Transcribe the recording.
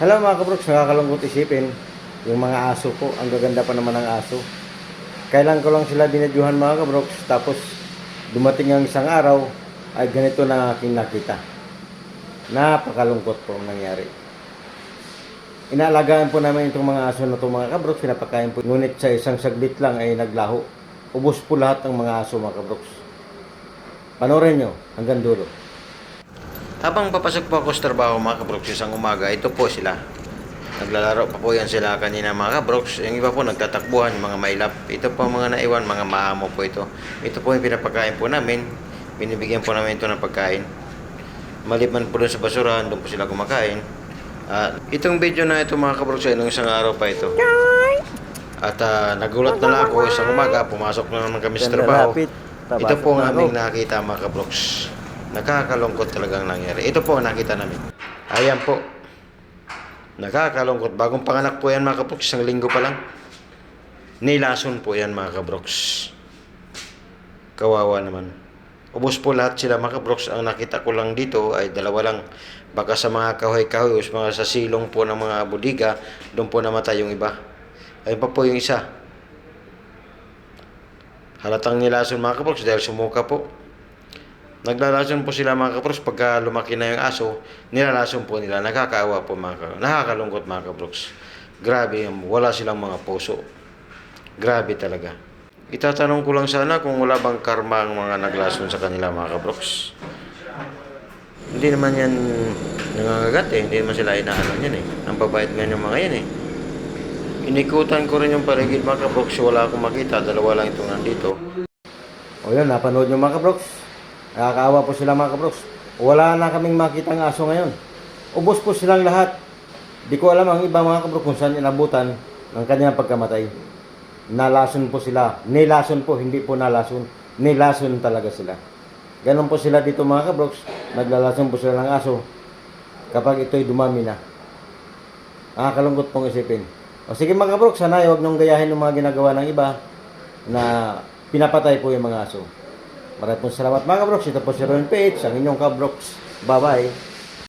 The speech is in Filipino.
Hello mga kabroks, nakakalungkot isipin. Yung mga aso ko, ang gaganda pa naman ng aso. Kailan ko lang sila binadyuhan mga kabroks, tapos dumating ang isang araw, ay ganito na aking nakita. Napakalungkot po ang nangyari. Inaalagaan po namin itong mga aso na itong mga kabroks, pinapakain po. Ngunit sa isang saglit lang ay naglaho. Ubos po lahat ng mga aso mga kabroks. Panoorin nyo hanggang dulo. Habang papasok po ako sa trabaho mga kabroks isang umaga, ito po sila. Naglalaro pa po yan sila kanina mga kabroks. Yung iba po nagtatakbuhan, mga mailap. Ito po mga naiwan, mga maamo po ito. Ito po yung pinapakain po namin. Binibigyan po namin ito ng pagkain. Maliban po doon sa basurahan, doon po sila kumakain. Itong video na ito mga kabroks ay nung isang araw pa ito. At nagulat na lang ako isang umaga, pumasok na naman kami sa trabaho. Ito po ang aming nakita mga kabroks. Nakakalungkot talagang nangyari. Ito po ang nakita namin. Ayan po. Nakakalungkot. Bagong panganak po yan mga kabroks. Isang linggo pa lang. Nilason po yan mga kabroks. Kawawa naman. Ubos po lahat sila mga kabroks. Ang nakita ko lang dito ay dalawa lang. Baka sa mga kahoy-kahoy, mga sa silong po ng mga budiga, doon po namatay yung iba. Ayun pa po yung isa. Halatang nilason mga kabroks dahil sumuka po. Naglalason po sila mga kabroks pagka lumaki na yung aso, nilalason po nila. Nakakaawa po mga kabroks. Nakakalungkot mga kabroks. Grabe, wala silang mga puso. Grabe talaga. Itatanong ko lang sana kung wala bang karma ang mga naglason sa kanila mga kabroks. Hindi naman yan nangangagat eh. Hindi naman sila inaanon yan eh. Ang babait nga yung mga yan eh. Inikutan ko rin yung paligid mga kabroks. Wala akong makita. Dalawa lang itong nandito. O yan, napanood nyo mga kabroks. Nakakaawa po sila mga kabroks. Wala na kaming makita ng aso ngayon. Ubos po silang lahat. Di ko alam ang iba mga kabroks kung saan inabutan ng kanilang pagkamatay. Nalason po sila. Nilason po, hindi po nalason. Nilason talaga sila. Ganon po sila dito mga kabroks. Naglalason po sila ng aso kapag ito'y dumami na. Nakakalungkot pong isipin. O sige mga kabroks, sana huwag niyong gayahin ng mga ginagawa ng iba na pinapatay po yung mga aso. Maraming salamat mga kabroks. Ito po si Ron PH, ang inyong kabroks. Bye-bye.